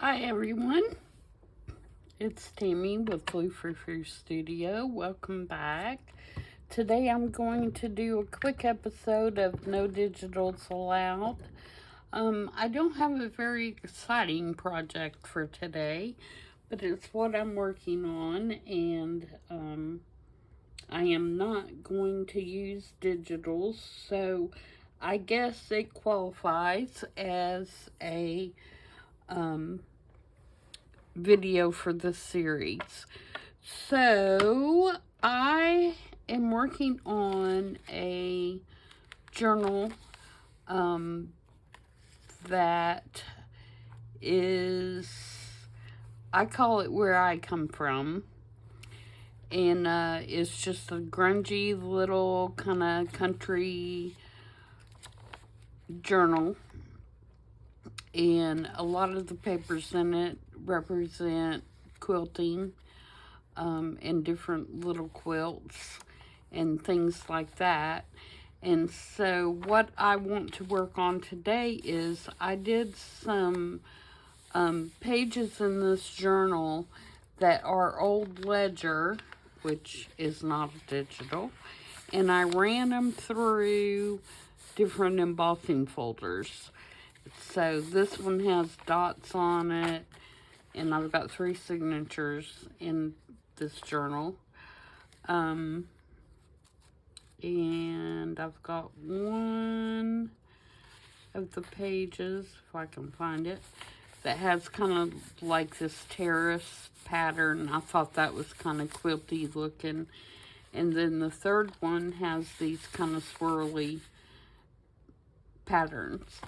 Hi everyone, it's Tammy with Frou-frou Studio. Welcome back. Today I'm going to do a quick episode of No Digitals Allowed. I don't have a very exciting project for today, but it's what I'm working on, and I am not going to use digitals, so I guess it qualifies as a video for this series. So I am working on a journal that is, I call it Where I Come From, and it's just a grungy little kind of country journal, and a lot of the papers in it represent quilting and different little quilts and things like that. And so what I want to work on today is I did some pages in this journal that are old ledger, which is not digital, and I ran them through different embossing folders. So this one has dots on it, and I've got 3 signatures in this journal. And I've got one of the pages, if I can find it, that has kind of like this terrace pattern. I thought that was kind of quilty looking. And then the third one has these kind of swirly patterns.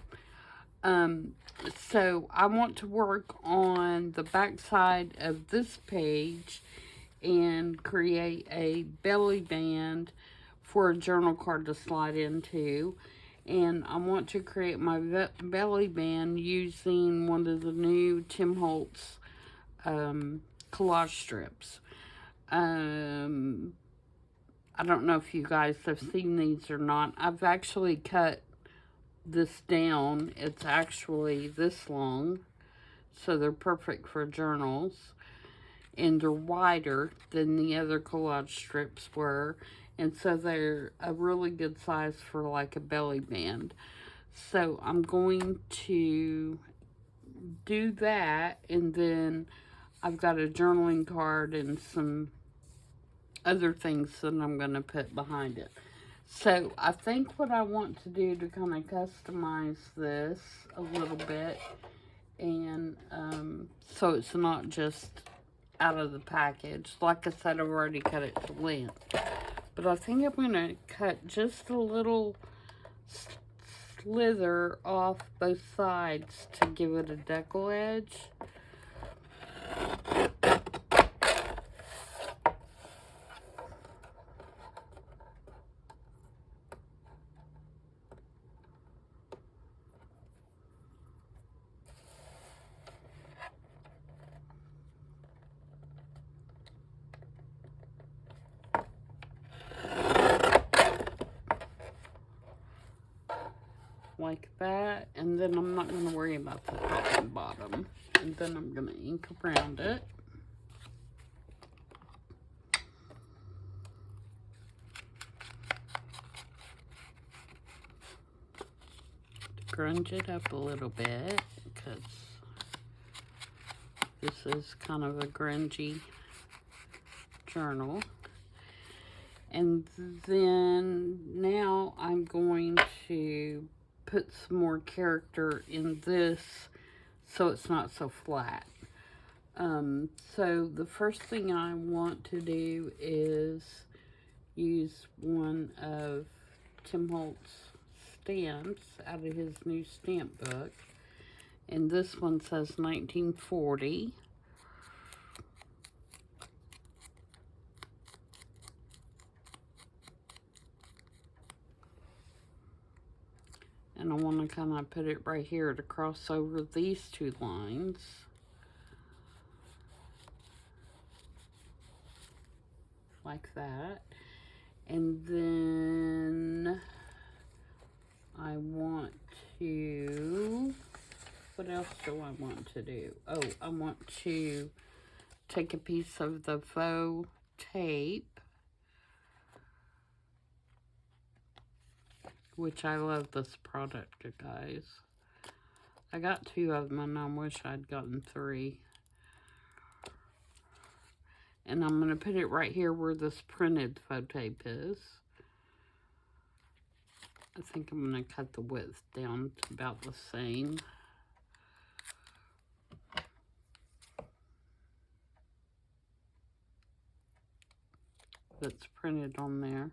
So I want to work on the back side of this page and create a belly band for a journal card to slide into. And I want to create my belly band using one of the new Tim Holtz collage strips. I don't know if you guys have seen these or not. I've actually cut this down. It's actually this long, so they're perfect for journals, and they're wider than the other collage strips were, and so they're a really good size for like a belly band. So I'm going to do that, and then I've got a journaling card and some other things that I'm going to put behind it. So I think what I want to do to kind of customize this a little bit, and so it's not just out of the package. Like I said, I've already cut it to length. But I think I'm going to cut just a little slither off both sides to give it a decal edge. Like that, and then I'm not going to worry about the top and bottom, and then I'm going to ink around it. Grunge it up a little bit, because this is kind of a grungy journal. And then now I'm going to put some more character in this so it's not so flat. So the first thing I want to do is use one of Tim Holtz stamps out of his new stamp book. And this one says 1940. And I want to kind of put it right here to cross over these 2 lines. Like that. And then I want to, what else do I want to do? Oh, I want to take a piece of the faux tape, which I love this product, you guys. I got 2 of them, and I wish I'd gotten 3. And I'm going to put it right here where this printed faux tape is. I think I'm going to cut the width down to about the same. That's printed on there.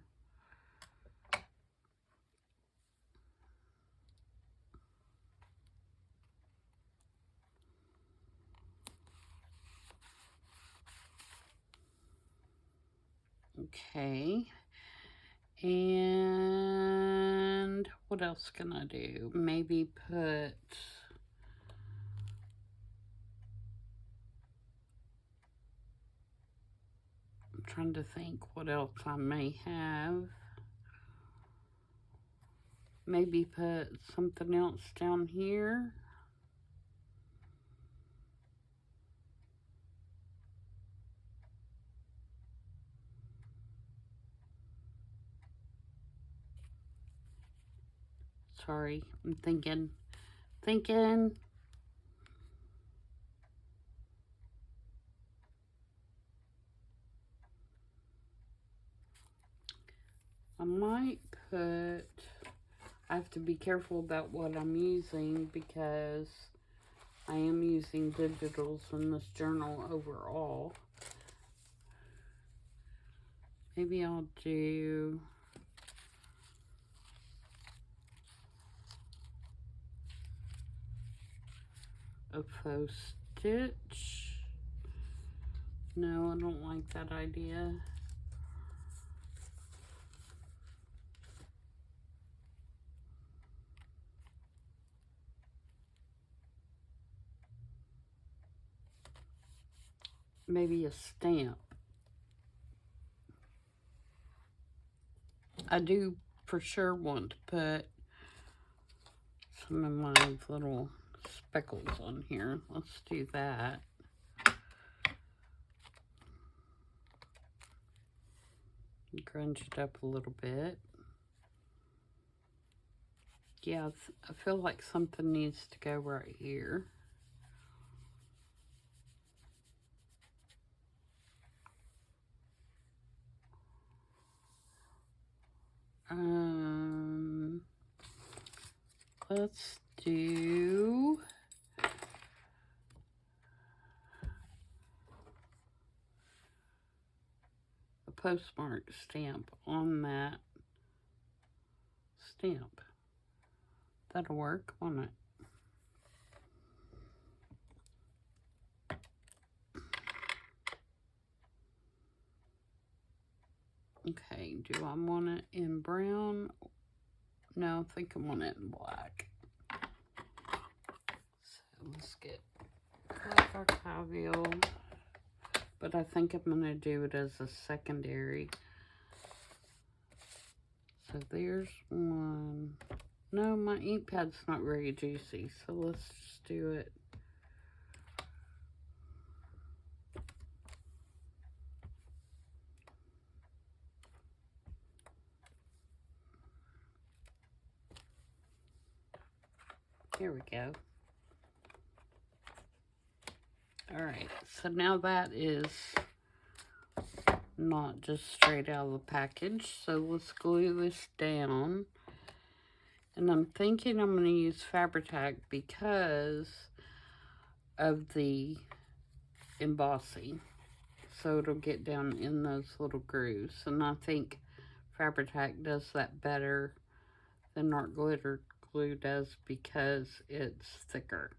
Okay. And what else can I do? Maybe put I'm trying to think what else I may have. Maybe put something else down here. Sorry, I'm thinking. I might put, I have to be careful about what I'm using because I am using digitals in this journal overall. Maybe I'll do a faux stitch. No, I don't like that idea. Maybe a stamp. I do for sure want to put some of my little speckles on here. Let's do that. Grunge it up a little bit. Yeah, I feel like something needs to go right here. Let's do a postmark stamp on that stamp. That'll work, won't it? Okay, do I want it in brown? No, I think I want it in black. So let's get our cavial. But I think I'm going to do it as a secondary. So there's one. No, my ink pad's not very juicy, so let's just do it. Here we go. Alright, so now that is not just straight out of the package. So let's glue this down. And I'm thinking I'm going to use Fabri-Tac because of the embossing. So it'll get down in those little grooves. And I think Fabri-Tac does that better than Art Glitter glue does because it's thicker.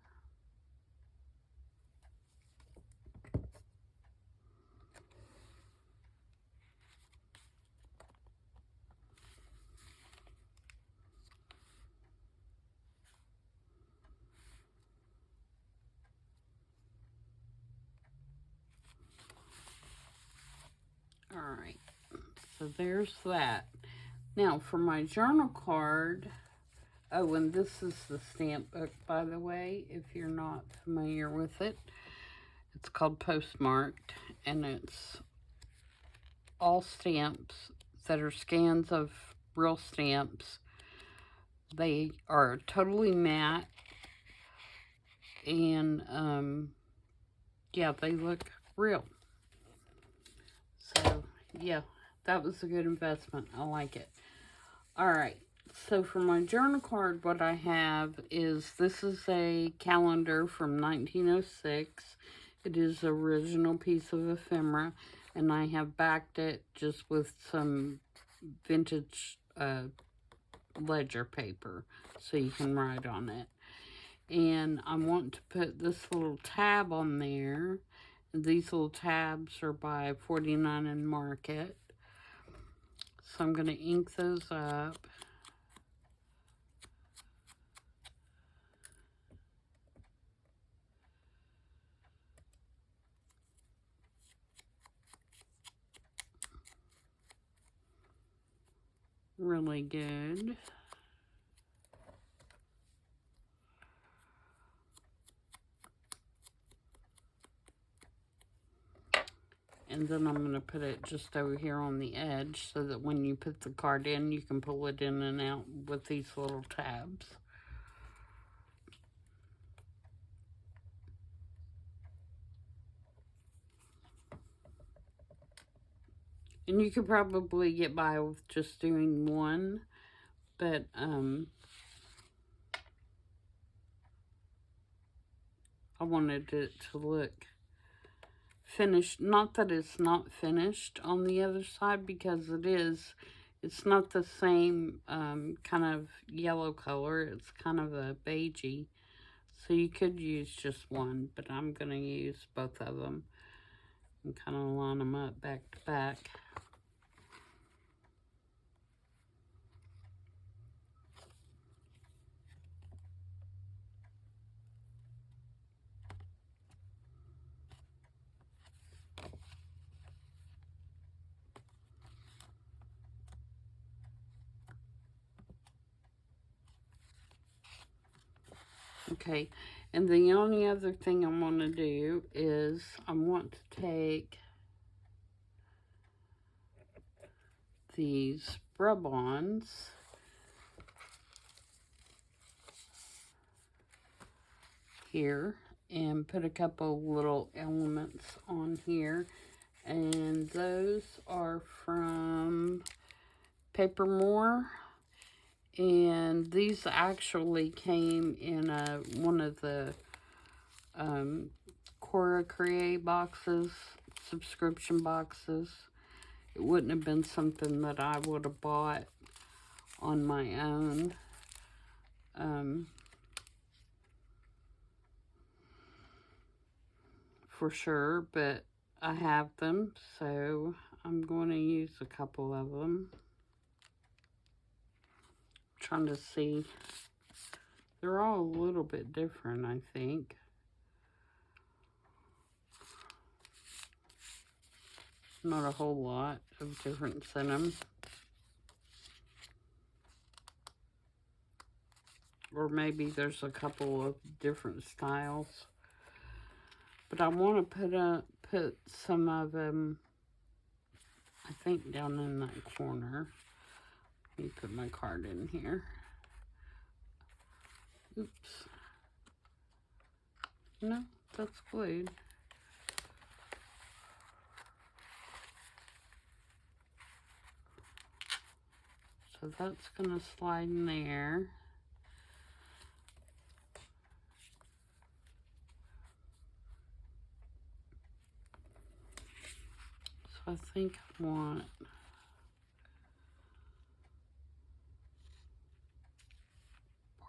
Alright, so there's that. Now for my journal card, Oh, and this is the stamp book, by the way, if you're not familiar with it. It's called Postmarked, and it's all stamps that are scans of real stamps. They are totally matte, and yeah, they look real. So yeah, that was a good investment. I like it. All right, so for my journal card, what I have is, this is a calendar from 1906. It is the original piece of ephemera, and I have backed it just with some vintage ledger paper so you can write on it. And I want to put this little tab on there. These little tabs are by 49 and Market. So I'm going to ink those up. Really good. And then I'm going to put it just over here on the edge so that when you put the card in, you can pull it in and out with these little tabs. And you could probably get by with just doing one, but I wanted it to look finished. Not that it's not finished on the other side, because it is. It's not the same kind of yellow color. It's kind of a beigey. So you could use just one, but I'm going to use both of them and kind of line them up back to back. Okay, and the only other thing I want to do is I want to take these rub-ons here and put a couple little elements on here, and those are from Papermore. And these actually came in one of the Cora Create boxes, subscription boxes. It wouldn't have been something that I would have bought on my own. For sure, but I have them, so I'm going to use a couple of them. Trying to see. They're all a little bit different, I think. Not a whole lot of difference in them. Or maybe there's a couple of different styles. But I want to put some of them, I think, down in that corner. Let me put my card in here. Oops. No, that's glued. So that's going to slide in there. So I think I want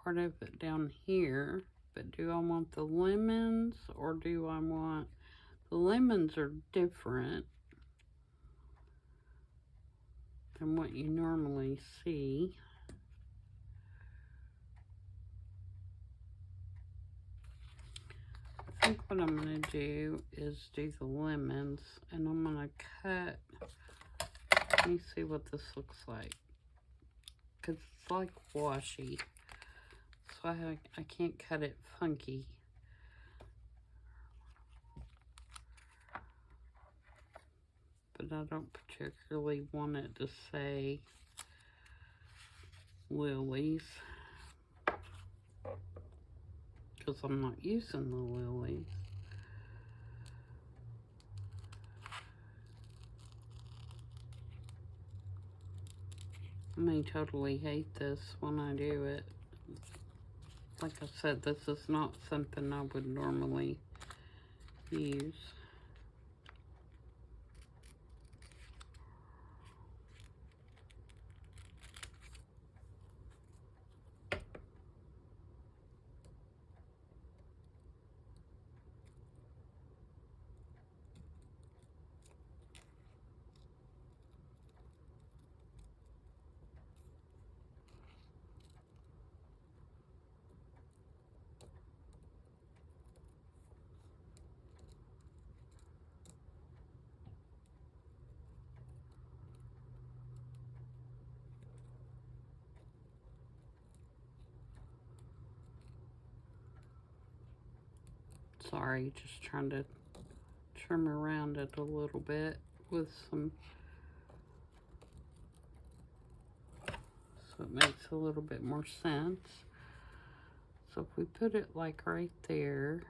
part of it down here, but do I want the lemons, or do I want, the lemons are different than what you normally see. I think what I'm going to do is do the lemons, and I'm going to cut. Let me see what this looks like, because it's like washi. why I can't cut it funky. But I don't particularly want it to say lilies, because I'm not using the lilies. I may totally hate this when I do it. Like I said, this is not something I would normally use. Sorry, just trying to trim around it a little bit with some, so it makes a little bit more sense. So if we put it like right there,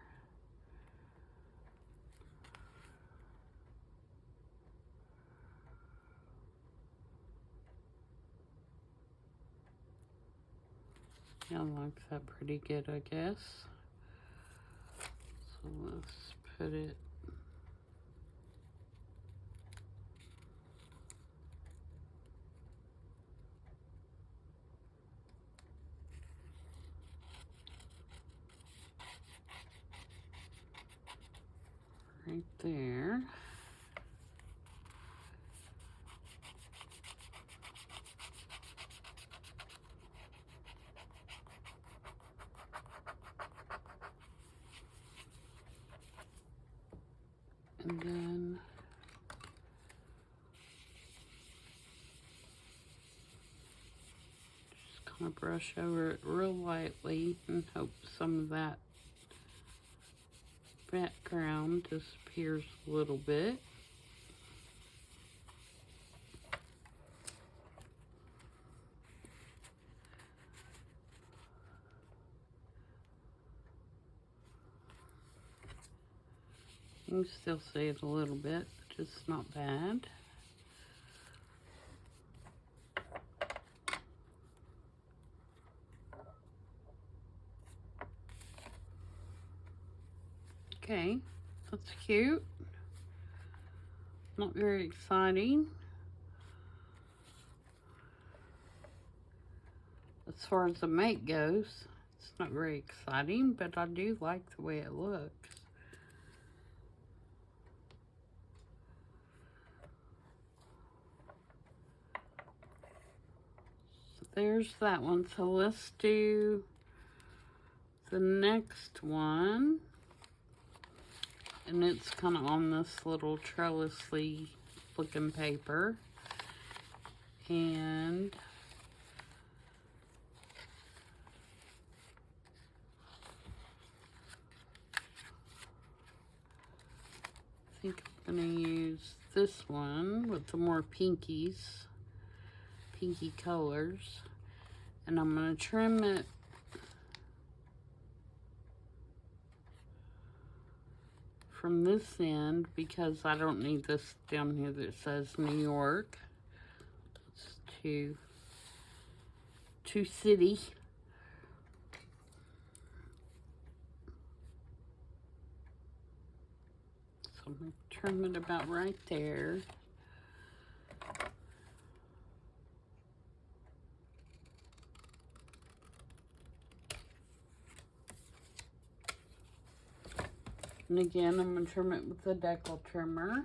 yeah, like that pretty good, I guess. So let's put it right there. And then just kind of brush over it real lightly and hope some of that background disappears a little bit. You can still see it a little bit, but it's not bad. Okay, that's cute. Not very exciting. As far as the make goes, it's not very exciting, but I do like the way it looks. So there's that one. So let's do the next one. And it's kind of on this little trellis-y looking paper. And I think I'm going to use this one with the more pinky colors. And I'm going to trim it from this end because I don't need this down here that says New York. It's too city. So I'm going to trim it about right there. And again, I'm going to trim it with the decal trimmer.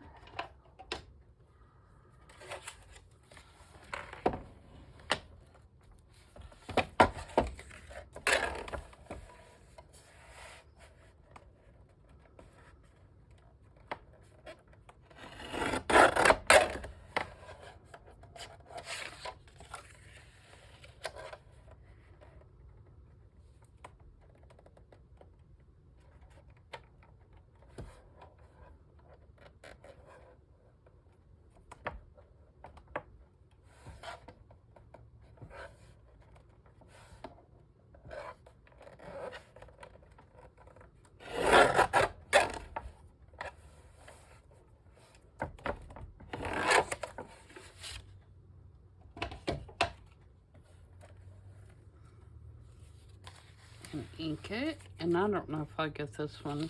ink it. And I don't know if I'll get this one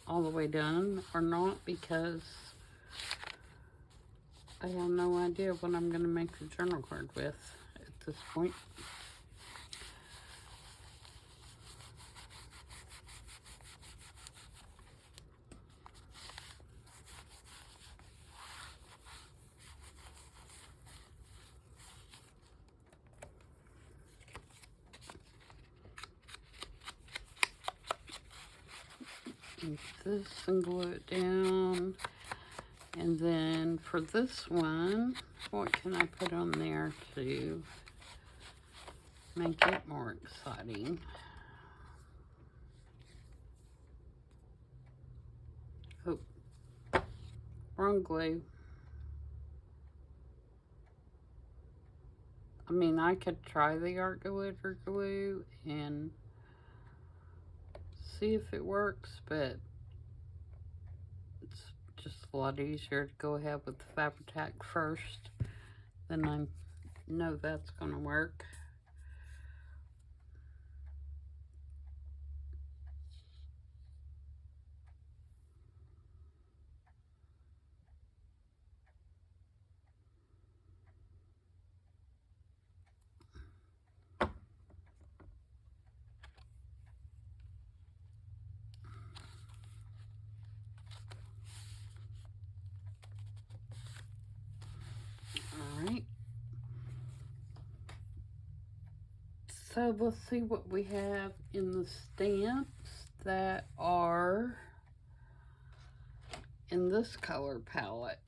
all the way done or not, because I have no idea what I'm going to make the journal card with at this point. Ink this and glue it down. And then for this one, what can I put on there to make it more exciting? Oh, wrong glue. I mean, I could try the art glitter glue and see if it works, but it's just a lot easier to go ahead with the Fabri-Tac first. Then I know that's going to work. Alright. So let's see what we have in the stamps that are in this color palette.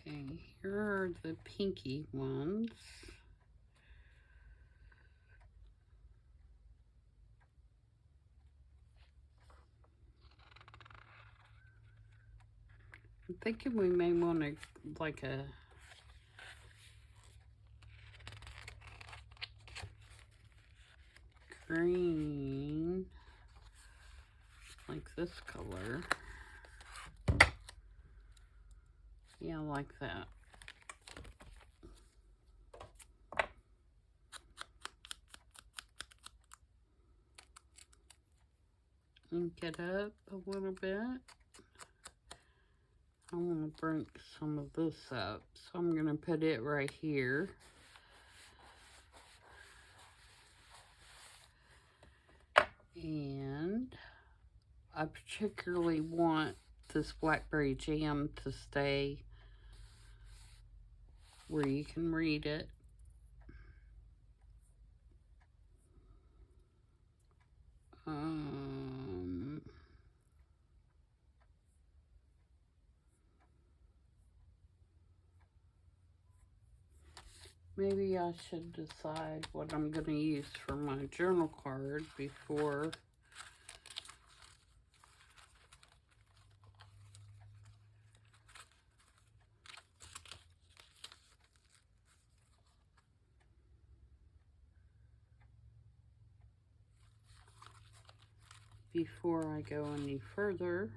Okay, here are the pinky ones. I'm thinking we may want to, like a green, like this color. Yeah, like that. Ink it up a little bit. I want to bring some of this up, so I'm going to put it right here. And I particularly want this blackberry jam to stay where you can read it. Maybe I should decide what I'm going to use for my journal card before I go any further.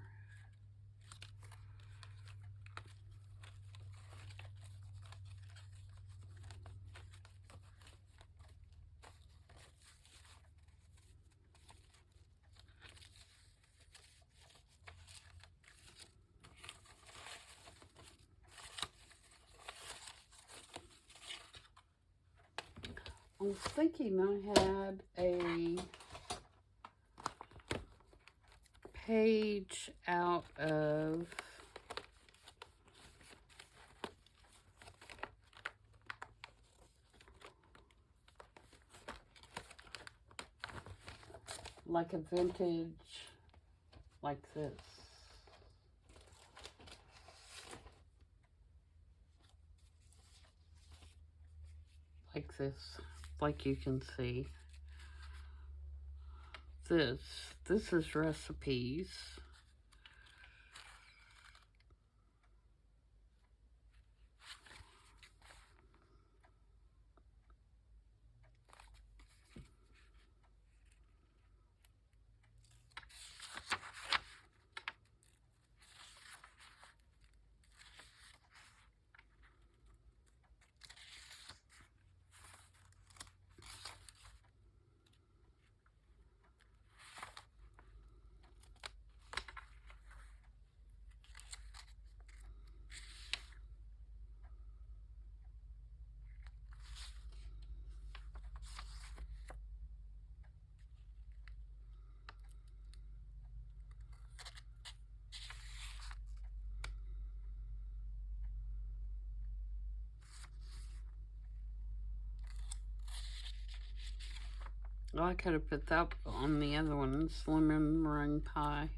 I was thinking I had a page out of like a vintage, like this. Like this, like you can see. This is recipes. Well, I could have put that on the other one, lemon meringue pie.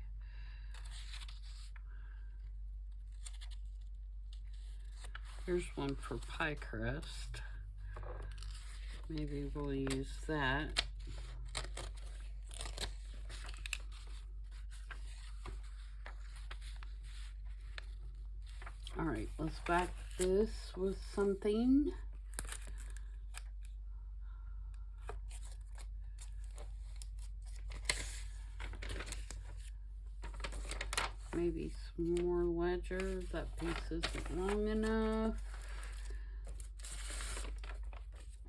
Here's one for pie crust. Maybe we'll use that. All right, let's back this with something. Maybe some more ledger. That piece isn't long enough.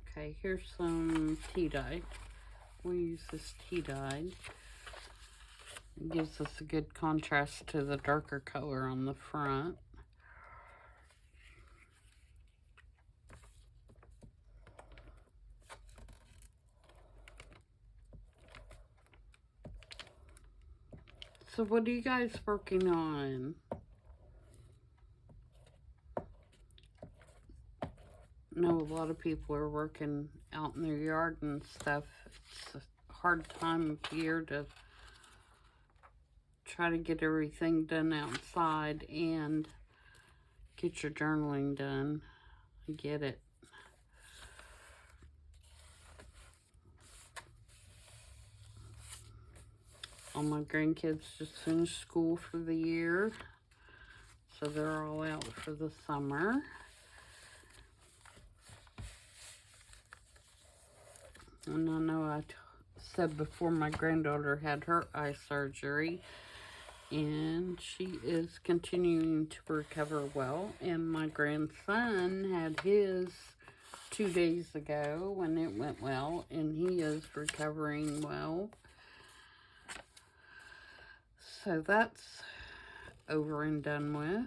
Okay, here's some tea dye. We'll use this tea dye. It gives us a good contrast to the darker color on the front. So what are you guys working on? I know a lot of people are working out in their yard and stuff. It's a hard time of year to try to get everything done outside and get your journaling done. I get it. All my grandkids just finished school for the year, so they're all out for the summer. And I know I said before, my granddaughter had her eye surgery, and she is continuing to recover well. And my grandson had his 2 days ago when it went well, and he is recovering well. So that's over and done with.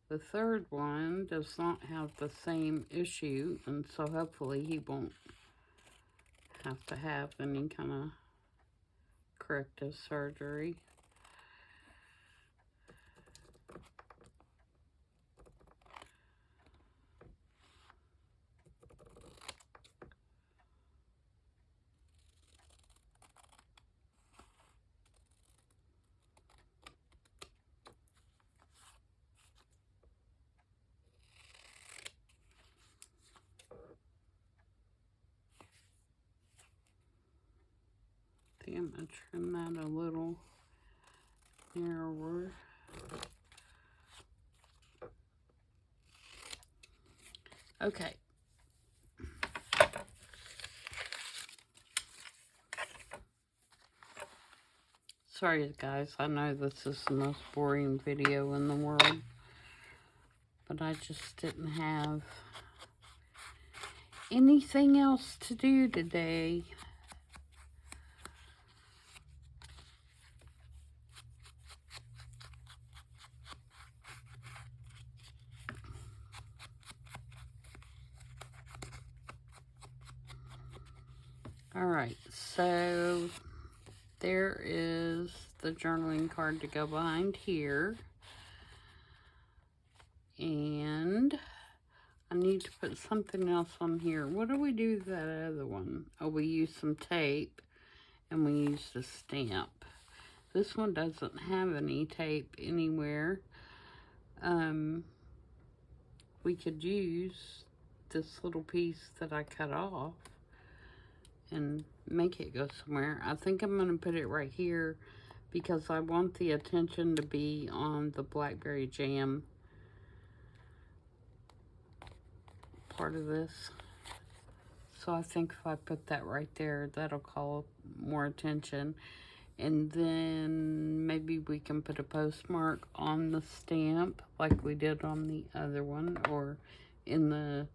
The third one does not have the same issue, and so hopefully he won't have to have any kind of corrective surgery. I think I'm going to trim that a little narrower. Okay. Sorry guys, I know this is the most boring video in the world, but I just didn't have anything else to do today. Alright, so there is the journaling card to go behind here. And I need to put something else on here. What do we do with that other one? Oh, we use some tape and we use the stamp. This one doesn't have any tape anywhere. We could use this little piece that I cut off and make it go somewhere. I think I'm going to put it right here because I want the attention to be on the blackberry jam part of this. So I think if I put that right there, that'll call more attention. And then maybe we can put a postmark on the stamp like we did on the other one, or in the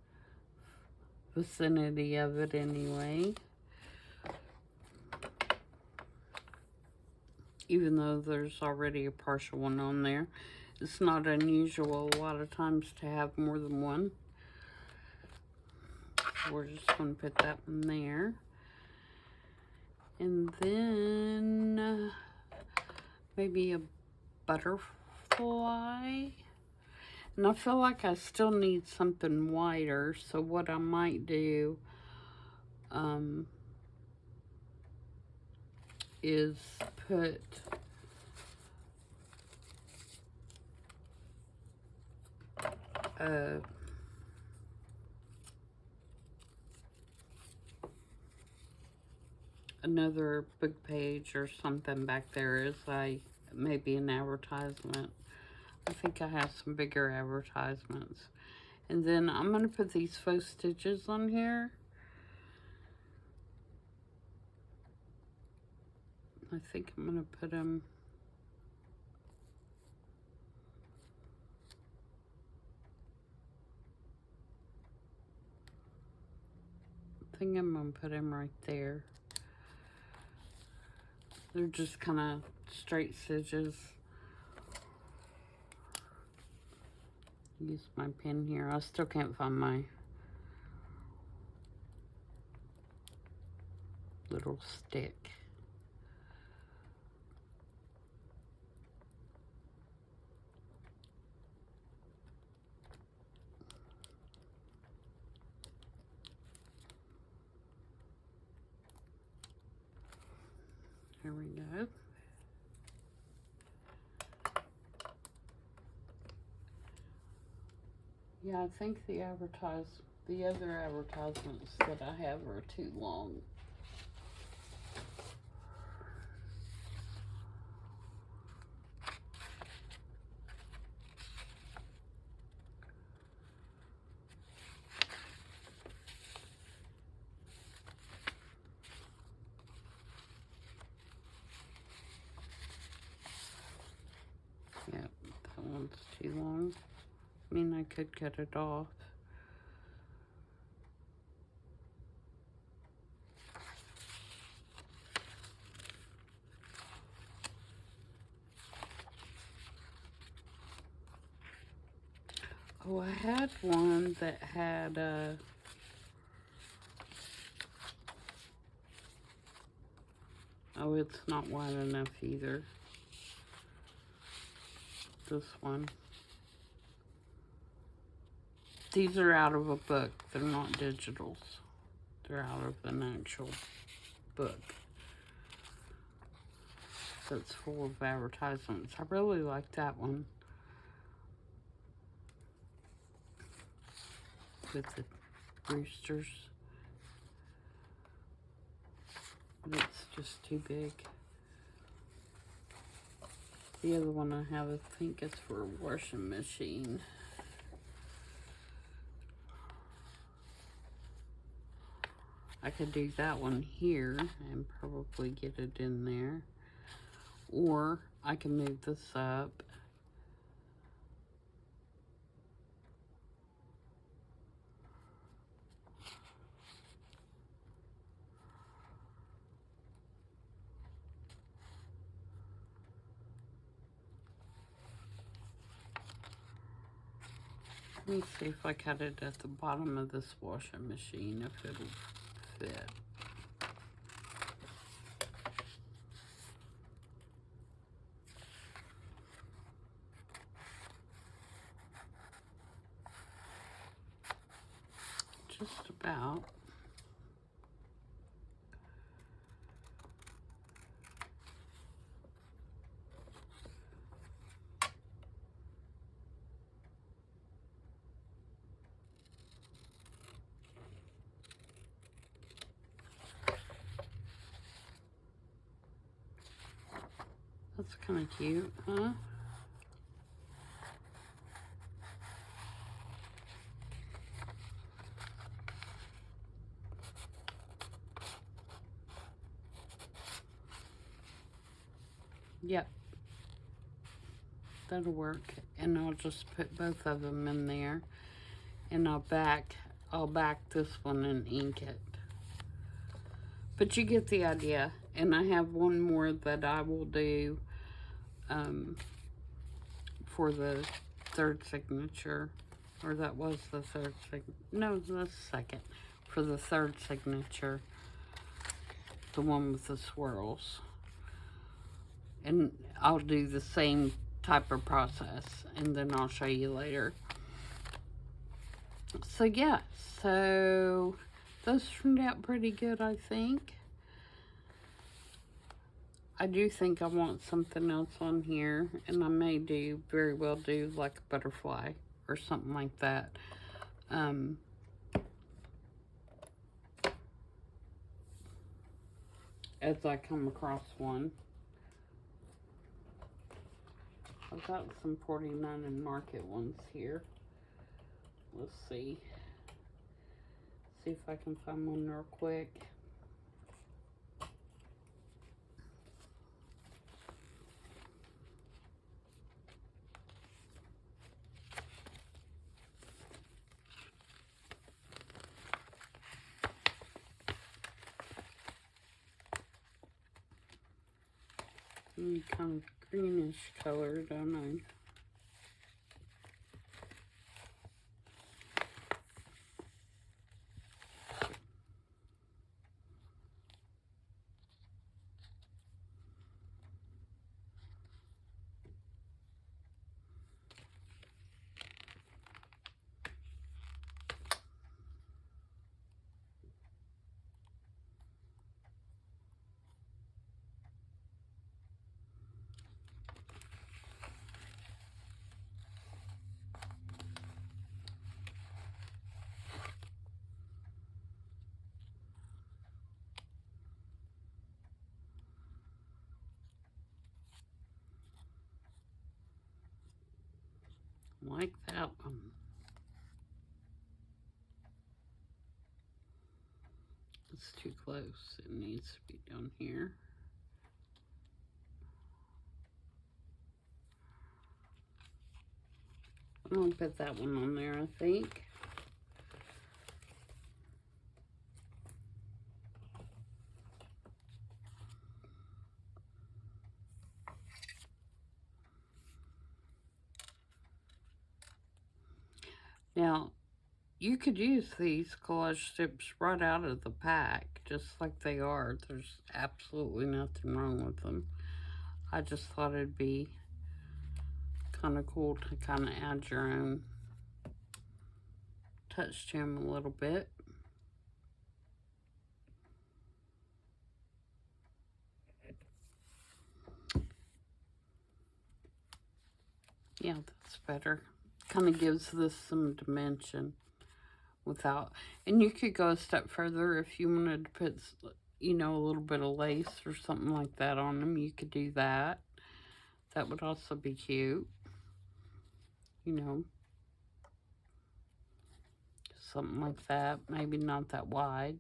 vicinity of it anyway. Even though there's already a partial one on there. It's not unusual a lot of times to have more than one. we're just going to put that in there. And then maybe a butterfly. And I feel like I still need something wider, so what I might do is put another book page or something back there as maybe an advertisement. I think I have some bigger advertisements. And then I'm going to put these faux stitches on here. I think I'm going to put them I'm going to put them right there. They're just kind of straight stitches. Use my pen here. I still can't find my little stick. Here we go. Yeah, I think the other advertisements that I have are too long. Yeah, that one's too long. I mean, I could cut it off. Oh, I had one that had oh, it's not wide enough either. This one. These are out of a book. They're not digitals. They're out of an actual book that's full of advertisements. I really like that one. With the roosters. But it's just too big. The other one I have, I think it's for a washing machine. I could do that one here and probably get it in there. Or I can move this up. Let me see if I cut it at the bottom of this washing machine, if it'll fit. Just about. That's kind of cute, huh? Yep. That'll work. And I'll just put both of them in there. And I'll back this one and ink it. But you get the idea. And I have one more that I will do for the third signature. Or that was the third signature. No, the second. for the third signature, the one with the swirls. And I'll do the same type of process, and then I'll show you later. So yeah, so those turned out pretty good, I think. I do think I want something else on here, and I may very well do like a butterfly or something like that. As I come across one. I've got some 49 and Market ones here. Let's see. See if I can find one real quick. Kind of greenish color, don't I? Like that one. It's too close. It needs to be down here. I'm gonna put that one on there, I think. Now, you could use these collage strips right out of the pack, just like they are. There's absolutely nothing wrong with them. I just thought it'd be kind of cool to kind of add your own touch to them a little bit. Yeah, that's better. Kind of gives this some dimension without, and you could go a step further if you wanted to put, you know, a little bit of lace or something like that on them. You could do that. That would also be cute. You know, something like that. Maybe not that wide.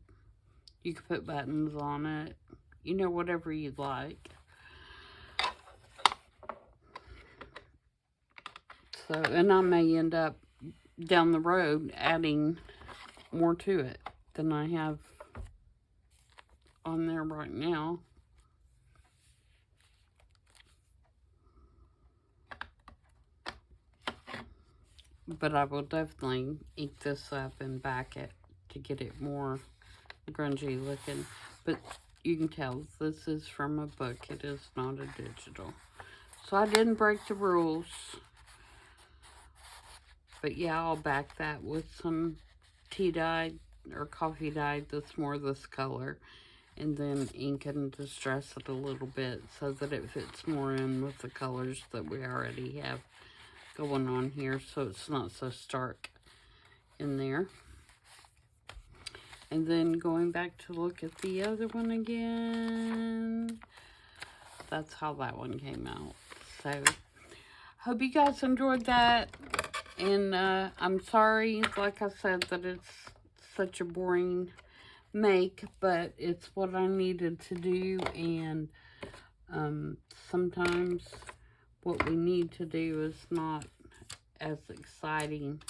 You could put buttons on it. You know, whatever you'd like. So, and I may end up down the road adding more to it than I have on there right now. But I will definitely ink this up and back it to get it more grungy looking. But you can tell this is from a book. It is not a digital. So I didn't break the rules. But yeah, I'll back that with some tea dye or coffee dye that's more this color. And then ink and distress it a little bit so that it fits more in with the colors that we already have going on here, so it's not so stark in there. And then going back to look at the other one again, that's how that one came out. So hope you guys enjoyed that, and I'm sorry, like I said, that it's such a boring make, but it's what I needed to do. And sometimes what we need to do is not as exciting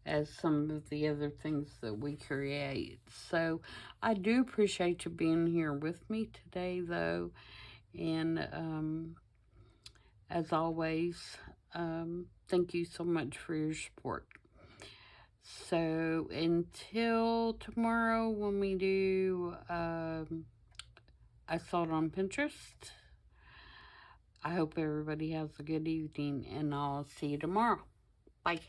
as some of the other things that we create. So I do appreciate you being here with me today, though. And as always, thank you so much for your support. So until tomorrow when we do I saw it on Pinterest, I hope everybody has a good evening, and I'll see you tomorrow. Bye.